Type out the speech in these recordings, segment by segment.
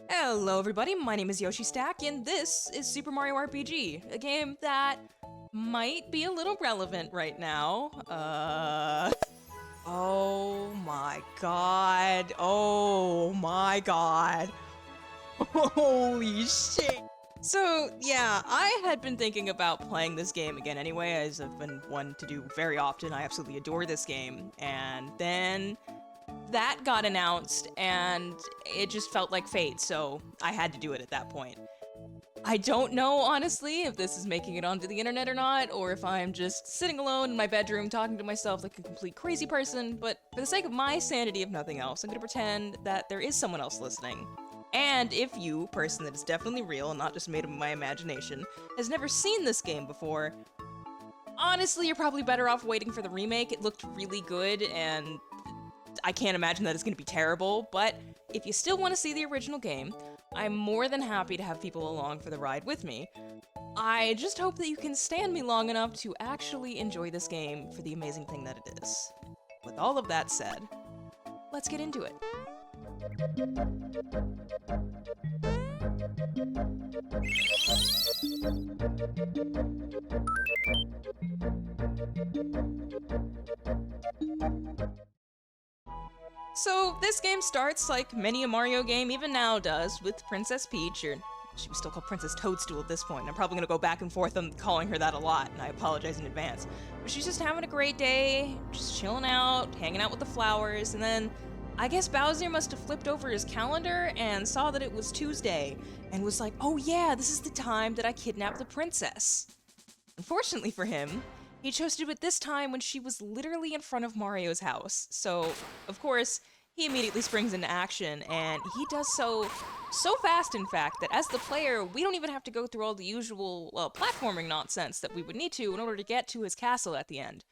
Hello everybody, my name is Yoshi Stack, and this is Super Mario RPG, a game that might be a little relevant right now. Oh my god. Oh my god. Holy shit. So, yeah, I had been thinking about playing this game again anyway, as I've been one to do very often. I absolutely adore this game. And then that got announced, and it just felt like fate, so I had to do it at that point. I don't know, honestly, if this is making it onto the internet or not, or if I'm just sitting alone in my bedroom talking to myself like a complete crazy person, but for the sake of my sanity, if nothing else, I'm gonna pretend that there is someone else listening. And if you, person that is definitely real and not just made up of my imagination, has never seen this game before, honestly, you're probably better off waiting for the remake. It looked really good, and I can't imagine that it's going to be terrible, but if you still want to see the original game, I'm more than happy to have people along for the ride with me. I just hope that you can stand me long enough to actually enjoy this game for the amazing thing that it is. With all of that said, let's get into it. So this game starts like many a Mario game even now does, with Princess Peach, or she was still called Princess Toadstool at this point. I'm probably gonna go back and forth on calling her that a lot, and I apologize in advance. But she's just having a great day, just chilling out, hanging out with the flowers, and then I guess Bowser must have flipped over his calendar and saw that it was Tuesday, and was like, oh yeah, this is the time that I kidnapped the princess. Unfortunately for him, he chose to do it this time when she was literally in front of Mario's house. So, of course, he immediately springs into action, and he does so fast, in fact, that as the player, we don't even have to go through all the usual, platforming nonsense that we would need to in order to get to his castle at the end.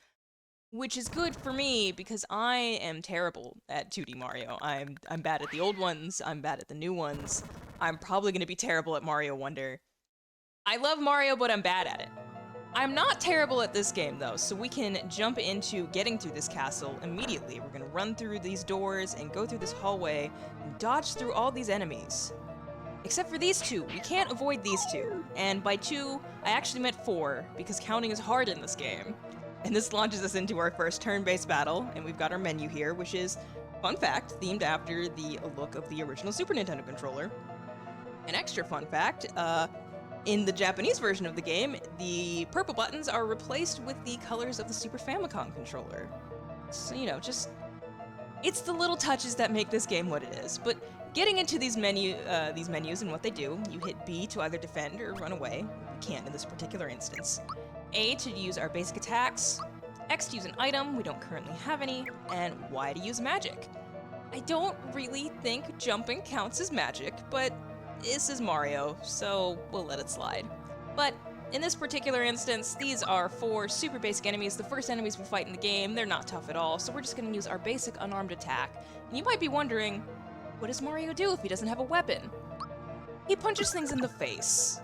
Which is good for me, because I am terrible at 2D Mario. I'm bad at the old ones, I'm bad at the new ones. I'm probably gonna be terrible at Mario Wonder. I love Mario, but I'm bad at it. I'm not terrible at this game though, so we can jump into getting through this castle immediately. We're gonna run through these doors and go through this hallway and dodge through all these enemies. Except for these two, we can't avoid these two. And by two, I actually meant four, because counting is hard in this game. And this launches us into our first turn-based battle, and we've got our menu here, which is, fun fact, themed after the look of the original Super Nintendo controller. An extra fun fact, in the Japanese version of the game, the purple buttons are replaced with the colors of the Super Famicom controller. So, you know, just... it's the little touches that make this game what it is. But getting into these menus and what they do, you hit B to either defend or run away. You can't in this particular instance. A to use our basic attacks, X to use an item, we don't currently have any, and Y to use magic. I don't really think jumping counts as magic, but this is Mario, so we'll let it slide. But in this particular instance, these are four super basic enemies. The first enemies we fight in the game, they're not tough at all, so we're just gonna use our basic unarmed attack. And you might be wondering, what does Mario do if he doesn't have a weapon? He punches things in the face.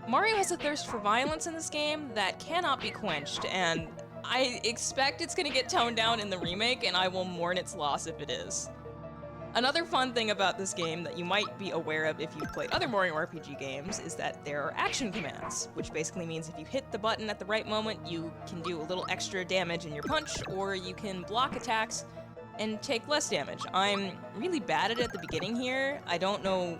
Mario has a thirst for violence in this game that cannot be quenched, and I expect it's gonna get toned down in the remake, and I will mourn its loss if it is. Another fun thing about this game that you might be aware of if you've played other Mario RPG games is that there are action commands, which basically means if you hit the button at the right moment, you can do a little extra damage in your punch, or you can block attacks and take less damage. I'm really bad at it at the beginning here. I don't know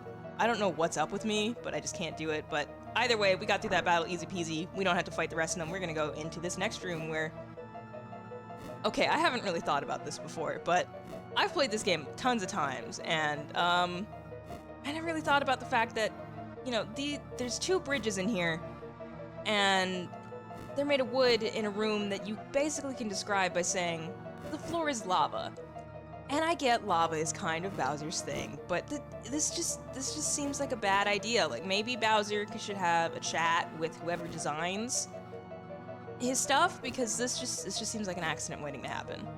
what's up with me, but I just can't do it. But either way, we got through that battle easy peasy. We don't have to fight the rest of them. We're gonna go into this next room where... okay, I haven't really thought about this before, but I've played this game tons of times, and I never really thought about the fact that, you know, there's two bridges in here, and they're made of wood in a room that you basically can describe by saying, the floor is lava. And I get lava is kind of Bowser's thing, but this just seems like a bad idea. Like, maybe Bowser should have a chat with whoever designs his stuff, because this just seems like an accident waiting to happen.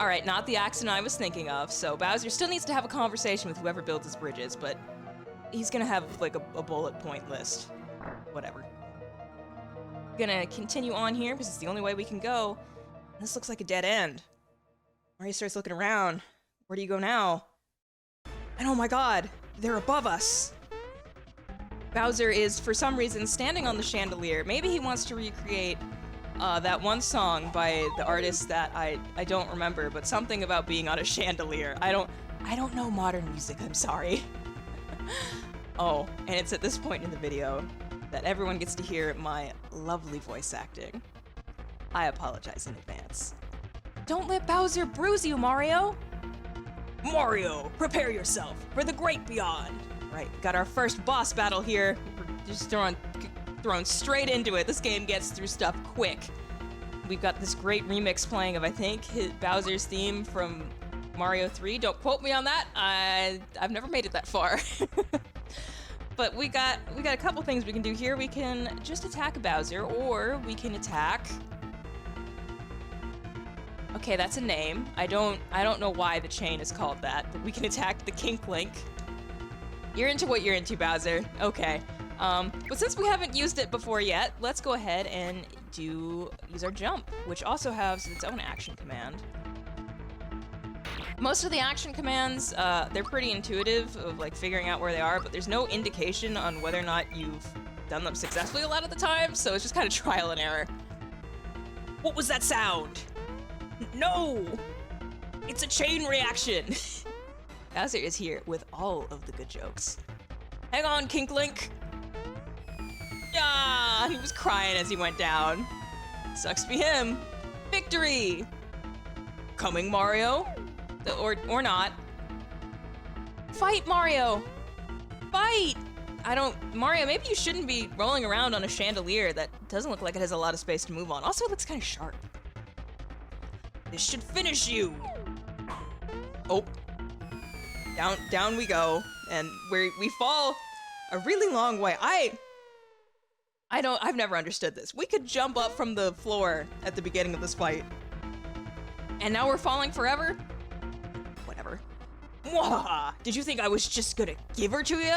Alright, not the accident I was thinking of, so Bowser still needs to have a conversation with whoever builds his bridges, but he's gonna have, like, a bullet point list. Whatever. Gonna continue on here, because it's the only way we can go. This looks like a dead end. Mario starts looking around. Where do you go now? And oh my god, they're above us. Bowser is, for some reason, standing on the chandelier. Maybe he wants to recreate that one song by the artist that I don't remember, but something about being on a chandelier. I don't know modern music, I'm sorry. Oh, and it's at this point in the video that everyone gets to hear my lovely voice acting. I apologize in advance. Don't let Bowser bruise you, Mario! Mario, prepare yourself for the great beyond! Right, got our first boss battle here. We're just thrown straight into it. This game gets through stuff quick. We've got this great remix playing of, I think, Bowser's theme from Mario 3. Don't quote me on that. I've never made it that far. But we got a couple things we can do here. We can just attack Bowser, or we can attack... Okay, that's a name. I don't know why the chain is called that, but we can attack the Kink Link. You're into what you're into, Bowser. Okay. But since we haven't used it before yet, let's go ahead and use our jump, which also has its own action command. Most of the action commands, they're pretty intuitive of like figuring out where they are, but there's no indication on whether or not you've done them successfully a lot of the time, so it's just kind of trial and error. What was that sound? No! It's a chain reaction! Bowser is here with all of the good jokes. Hang on, Kink Link! Yeah, he was crying as he went down. Sucks to be him. Victory! Coming, Mario? Or not. Fight, Mario! Fight! Mario, maybe you shouldn't be rolling around on a chandelier that doesn't look like it has a lot of space to move on. Also, it looks kind of sharp. This should finish you! Oh. Down we go. And we fall a really long way. I've never understood this. We could jump up from the floor at the beginning of this fight. And now we're falling forever? Whatever. Mwah! Did you think I was just gonna give her to you?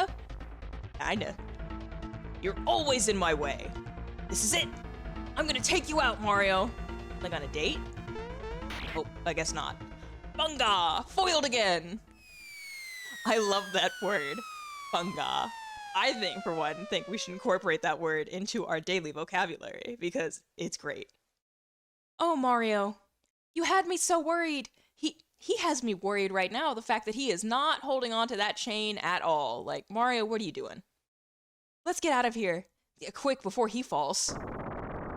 Kinda. You're always in my way. This is it. I'm gonna take you out, Mario. Like on a date? Oh, I guess not. Bunga! Foiled again! I love that word. Bunga. I think, for one, we should incorporate that word into our daily vocabulary, because it's great. Oh, Mario. You had me so worried. He has me worried right now, the fact that he is not holding on to that chain at all. Like, Mario, what are you doing? Let's get out of here. Yeah, quick, before he falls.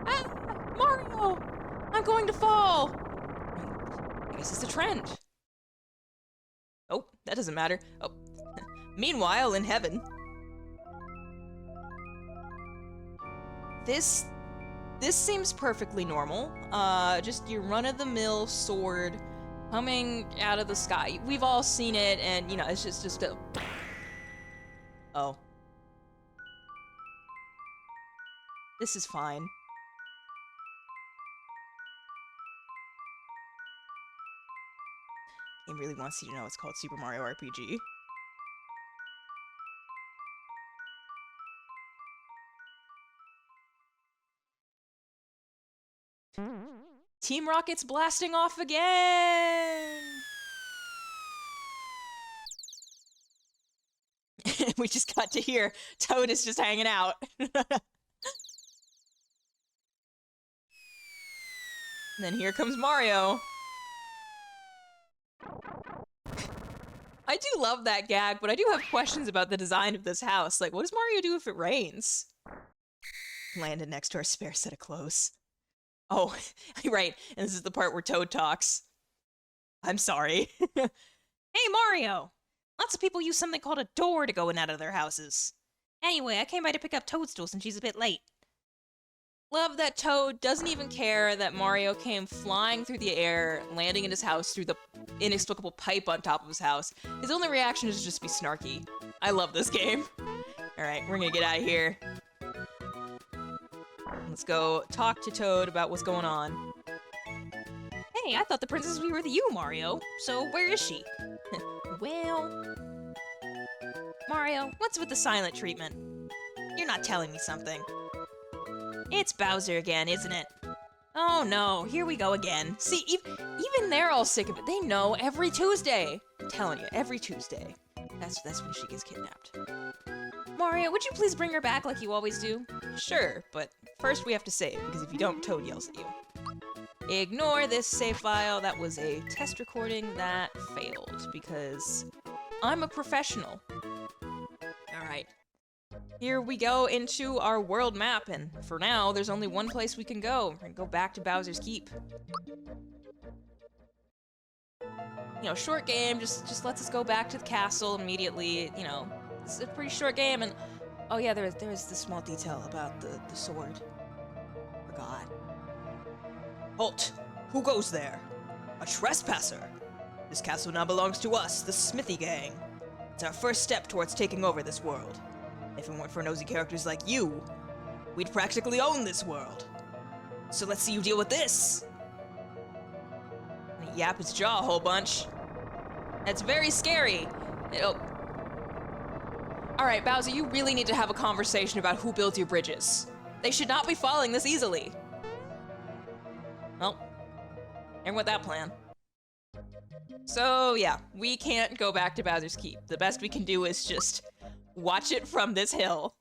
Ah! Mario! I'm going to fall! I guess it's a trend. Oh, that doesn't matter. Oh. Meanwhile, in heaven... This seems perfectly normal. Just your run-of-the-mill sword coming out of the sky. We've all seen it, and, you know, it's just a... Oh. This is fine. Game really wants you to know it's called Super Mario RPG. Team Rocket's blasting off again! We just got to hear Toad is just hanging out. And then here comes Mario. I do love that gag, but I do have questions about the design of this house. Like, what does Mario do if it rains? Landed next to our spare set of clothes. Oh, right, and this is the part where Toad talks. I'm sorry. Hey, Mario! Lots of people use something called a door to go in and out of their houses. Anyway, I came by to pick up Toadstool since she's a bit late. Love that Toad doesn't even care that Mario came flying through the air, landing in his house through the inexplicable pipe on top of his house. His only reaction is just be snarky. I love this game. Alright, we're gonna get out of here. Let's go talk to Toad about what's going on. Hey, I thought the princess was with you, Mario. So where is she? Well... Mario, what's with the silent treatment? You're not telling me something. It's Bowser again, isn't it? Oh no, here we go again. See, even they're all sick of it. They know every Tuesday. I'm telling you, every Tuesday. That's when she gets kidnapped. Mario, would you please bring her back like you always do? Sure, but first we have to save, because if you don't, Toad yells at you. Ignore this save file. That was a test recording that failed, because I'm a professional. Alright. Here we go into our world map, and for now, there's only one place we can go. We're gonna go back to Bowser's Keep. You know, short game, just lets us go back to the castle immediately, you know. It's a pretty short game, and oh yeah, there's this small detail about the sword. Forgot. Halt! Who goes there? A trespasser! This castle now belongs to us, the Smithy Gang. It's our first step towards taking over this world. If it weren't for nosy characters like you, we'd practically own this world. So let's see you deal with this! And he yapped his jaw a whole bunch. That's very scary. Alright, Bowser, you really need to have a conversation about who builds your bridges. They should not be falling this easily. Well, and with that plan. So yeah, we can't go back to Bowser's Keep. The best we can do is just watch it from this hill.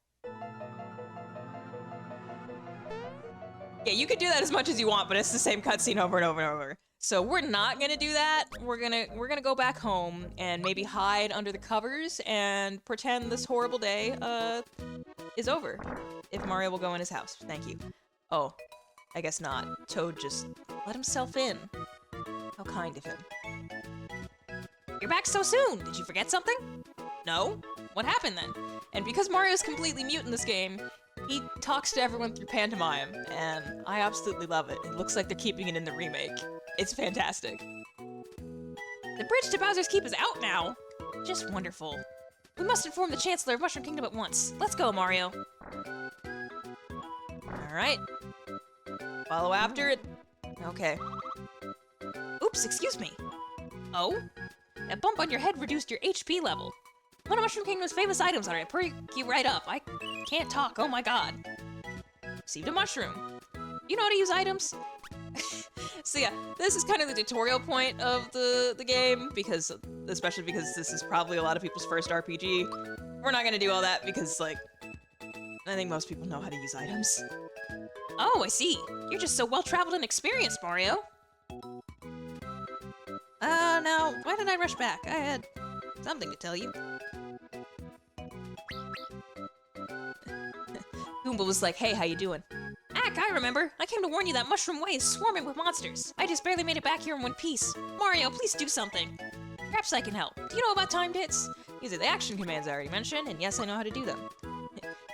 Yeah, you can do that as much as you want, but it's the same cutscene over and over and over. So we're not gonna do that. We're gonna go back home and maybe hide under the covers and pretend this horrible day is over. If Mario will go in his house. Thank you. Oh, I guess not. Toad just let himself in. How kind of him. You're back so soon! Did you forget something? No? What happened then? And because Mario's completely mute in this game, he talks to everyone through pantomime, and I absolutely love it. It looks like they're keeping it in the remake. It's fantastic. The bridge to Bowser's Keep is out now! Just wonderful. We must inform the Chancellor of Mushroom Kingdom at once. Let's go, Mario. Alright. Follow after it. Okay. Oops, excuse me. Oh? That bump on your head reduced your HP level. One of Mushroom Kingdom's famous items. Alright, perk you right up. I can't talk, oh my god. Received a mushroom. You know how to use items? So yeah, this is kind of the tutorial point of the game, because, especially because this is probably a lot of people's first RPG. We're not gonna do all that because, like, I think most people know how to use items. Oh, I see. You're just so well-traveled and experienced, Mario. Now, why did I rush back? I had something to tell you. Goomba was like, hey, how you doing? Ack, I remember. I came to warn you that Mushroom Way is swarming with monsters. I just barely made it back here in one piece. Mario, please do something. Perhaps I can help. Do you know about timed hits? These are the action commands I already mentioned, and yes, I know how to do them.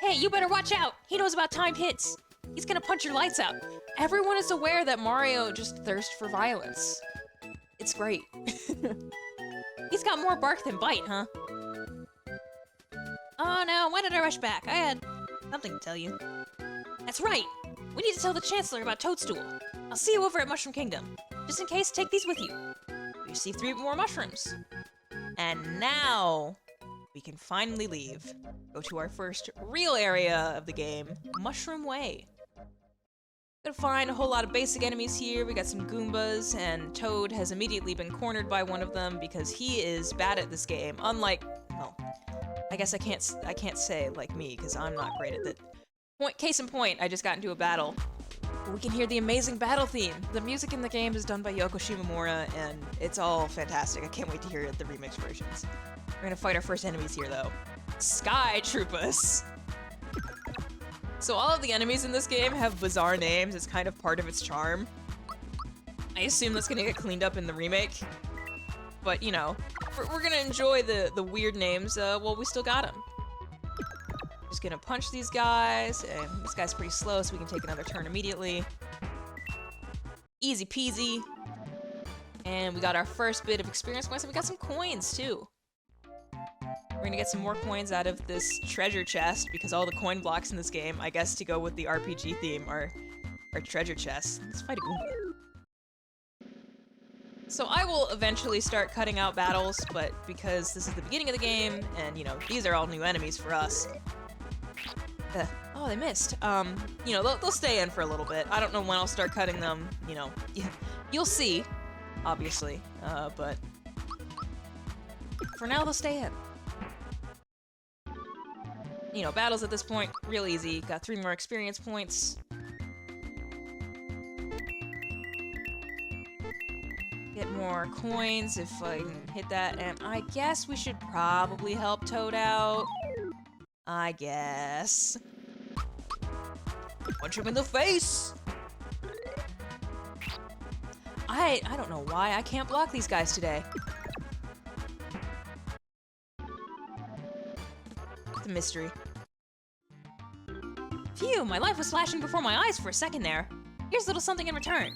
Hey, you better watch out. He knows about timed hits. He's gonna punch your lights out. Everyone is aware that Mario just thirsts for violence. It's great. He's got more bark than bite, huh? Oh no, why did I rush back? I had something to tell you. That's right! We need to tell the Chancellor about Toadstool. I'll see you over at Mushroom Kingdom. Just in case, take these with you. We receive 3 more mushrooms. And now, we can finally leave. Go to our first real area of the game, Mushroom Way. Gonna find a whole lot of basic enemies here. We got some Goombas, and Toad has immediately been cornered by one of them because he is bad at this game. Unlike, well, I guess I can't say like me because I'm not great at it. Case in point, I just got into a battle. We can hear the amazing battle theme. The music in the game is done by Yoko Shimomura, and it's all fantastic. I can't wait to hear the remix versions. We're gonna fight our first enemies here, though. Sky Troopas! So all of the enemies in this game have bizarre names. It's kind of part of its charm. I assume that's gonna get cleaned up in the remake. But, you know, we're gonna enjoy the weird names while we still got them. Just gonna punch these guys, and this guy's pretty slow, so we can take another turn immediately. Easy peasy. And we got our first bit of experience points, and we got some coins, too. We're gonna get some more coins out of this treasure chest, because all the coin blocks in this game, I guess to go with the RPG theme, are treasure chests. Let's fight a Goomba. So I will eventually start cutting out battles, but because this is the beginning of the game, and, you know, these are all new enemies for us. Oh, they missed. You know, they'll stay in for a little bit. I don't know when I'll start cutting them, you know. You'll see, obviously, but for now they'll stay in. You know, battles at this point, real easy. Got 3 more experience points. Get more coins if I can hit that, and I guess we should probably help Toad out. I guess. Punch him in the face! I don't know why I can't block these guys today. It's a mystery. Phew, my life was flashing before my eyes for a second there. Here's a little something in return.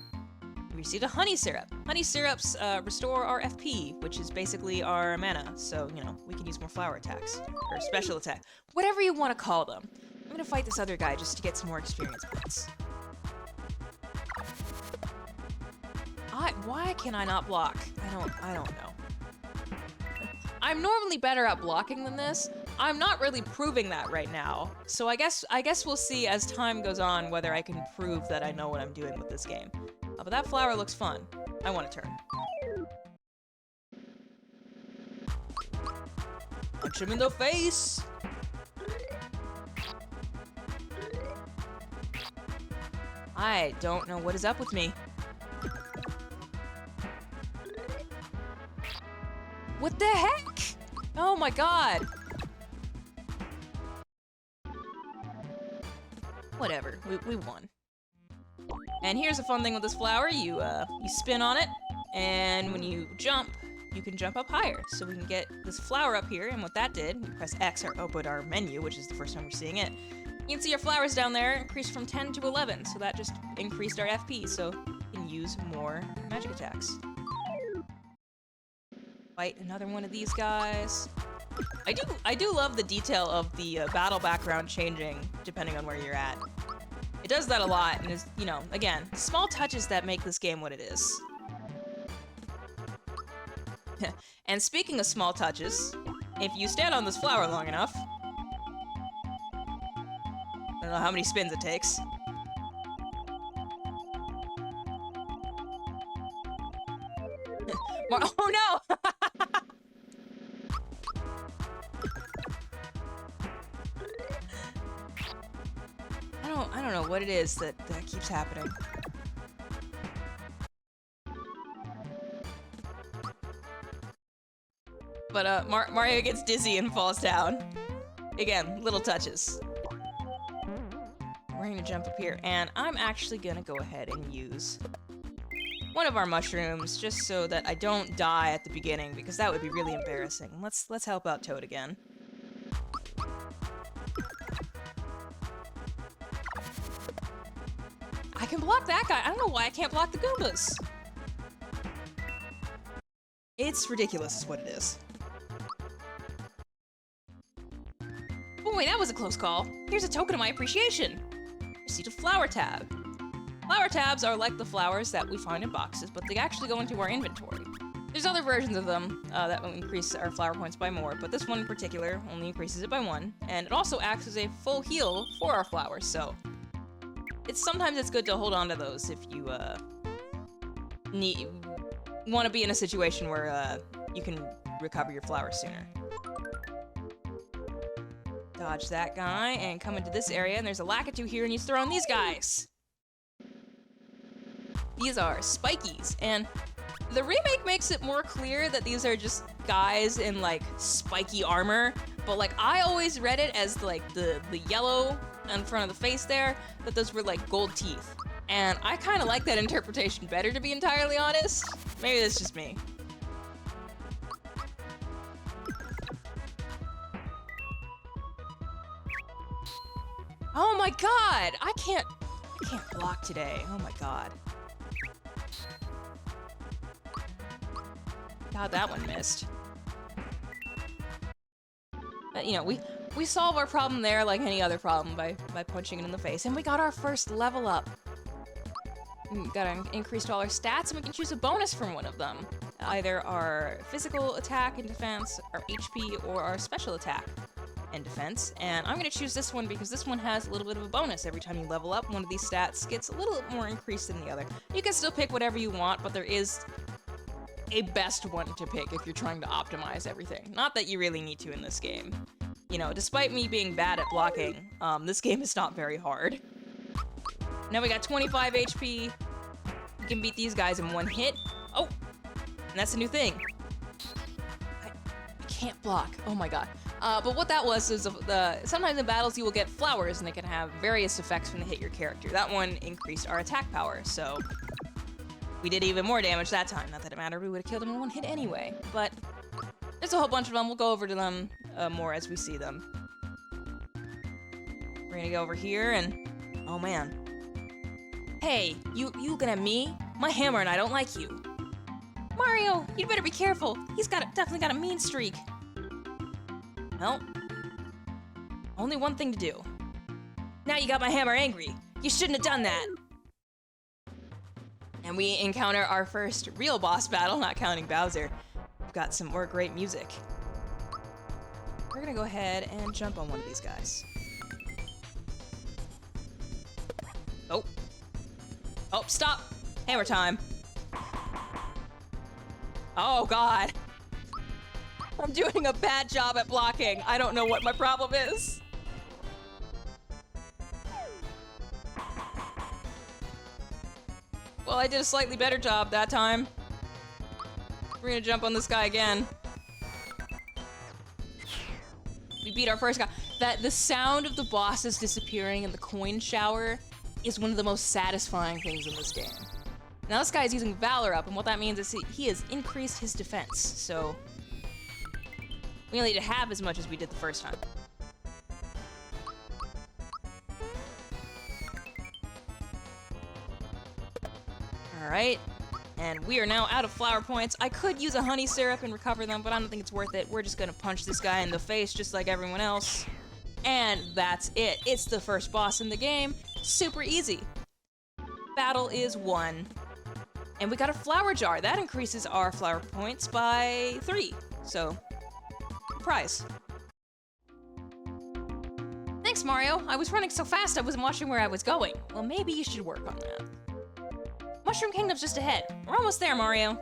We received a honey syrup. Honey syrups restore our FP, which is basically our mana, so, you know, we can use more flower attacks. Or special attack. Whatever you want to call them. I'm gonna fight this other guy just to get some more experience points. Why can I not block? I don't know. I'm normally better at blocking than this. I'm not really proving that right now. So I guess we'll see as time goes on whether I can prove that I know what I'm doing with this game. But that flower looks fun. I want a turn. Punch him in the face! I don't know what is up with me. What the heck? Oh my god. Whatever, we won. And here's a fun thing with this flower. You spin on it, and when you jump, you can jump up higher. So we can get this flower up here, and what that did, we press X or open our menu, which is the first time we're seeing it. You can see our flowers down there increase from 10 to 11, so that just increased our FP, so we can use more magic attacks. Fight another one of these guys. I do love the detail of the battle background changing depending on where you're at. It does that a lot, and it's, you know, again, small touches that make this game what it is. And speaking of small touches, if you stand on this flower long enough, I don't know how many spins it takes. Oh no! I don't know what it is that keeps happening. But Mario gets dizzy and falls down. Again, little touches. We're gonna jump up here, and I'm actually gonna go ahead and use one of our mushrooms just so that I don't die at the beginning, because that would be really embarrassing. Let's help out Toad again. I can block that guy. I don't know why I can't block the Goombas. It's ridiculous is what it is. Boy, that was a close call. Here's a token of my appreciation. Received a flower tab. Flower tabs are like the flowers that we find in boxes, but they actually go into our inventory. There's other versions of them that will increase our flower points by more, but this one in particular only increases it by 1, and it also acts as a full heal for our flowers, so sometimes it's good to hold on to those if you want to be in a situation where you can recover your flowers sooner. Dodge that guy and come into this area, and there's a Lakitu here, and he's throwing these guys. These are spikies, and the remake makes it more clear that these are just guys in like spiky armor, but like I always read it as like the yellow in front of the face there, that those were like gold teeth. And I kind of like that interpretation better, to be entirely honest. Maybe that's just me. Oh my god! I can't block today. Oh my god. God, that one missed. But, you know, we solve our problem there like any other problem by punching it in the face. And we got our first level up. We got increased all our stats, and we can choose a bonus from one of them. Either our physical attack and defense, our HP, or our special attack and defense. And I'm gonna choose this one because this one has a little bit of a bonus. Every time you level up, one of these stats gets a little more increased than the other. You can still pick whatever you want, but there is a best one to pick if you're trying to optimize everything. Not that you really need to in this game. you know, despite me being bad at blocking, this game is not very hard. Now we got 25 HP. We can beat these guys in one hit. Oh, and that's a new thing. I can't block. Oh my god. But what that was is sometimes in battles you will get flowers and they can have various effects when they hit your character. That one increased our attack power, so we did even more damage that time. Not that it mattered, we would have killed them in one hit anyway. But there's a whole bunch of them. We'll go over to them more as we see them. We're gonna go over here and... oh man. Hey, you looking at me? My hammer and I don't like you. Mario, you'd better be careful. He's definitely got a mean streak. Well, only one thing to do. Now you got my hammer angry. You shouldn't have done that. And we encounter our first real boss battle, not counting Bowser. We've got some more great music. We're gonna go ahead and jump on one of these guys. Oh. Oh, stop! Hammer time. Oh god. I'm doing a bad job at blocking. I don't know what my problem is. Well, I did a slightly better job that time. We're gonna jump on this guy again. We beat our first guy. The sound of the bosses disappearing in the coin shower is one of the most satisfying things in this game. Now this guy is using Valor Up, and what that means is he has increased his defense, so we only did half as much as we did the first time. Alright, and we are now out of flower points. I could use a honey syrup and recover them, but I don't think it's worth it. We're just gonna punch this guy in the face just like everyone else. And that's it. It's the first boss in the game. Super easy. Battle is won. And we got a flower jar. That increases our flower points by 3. So, prize. Thanks, Mario. I was running so fast I wasn't watching where I was going. Well, maybe you should work on that. Mushroom Kingdom's just ahead. We're almost there, Mario.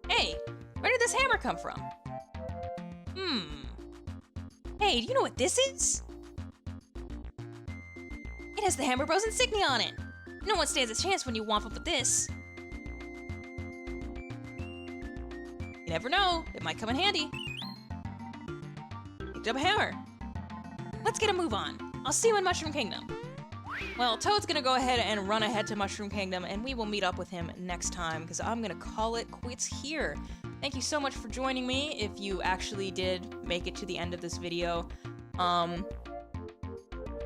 Hey, where did this hammer come from? Hey, do you know what this is? It has the Hammer Bros insignia on it. No one stands a chance when you womp up with this. You never know, it might come in handy. Picked up a hammer. Let's get a move on. I'll see you in Mushroom Kingdom. Well, Toad's gonna go ahead and run ahead to Mushroom Kingdom, and we will meet up with him next time, because I'm gonna call it quits here. Thank you so much for joining me, if you actually did make it to the end of this video.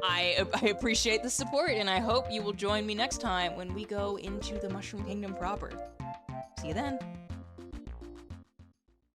I appreciate the support, and I hope you will join me next time when we go into the Mushroom Kingdom proper. See you then.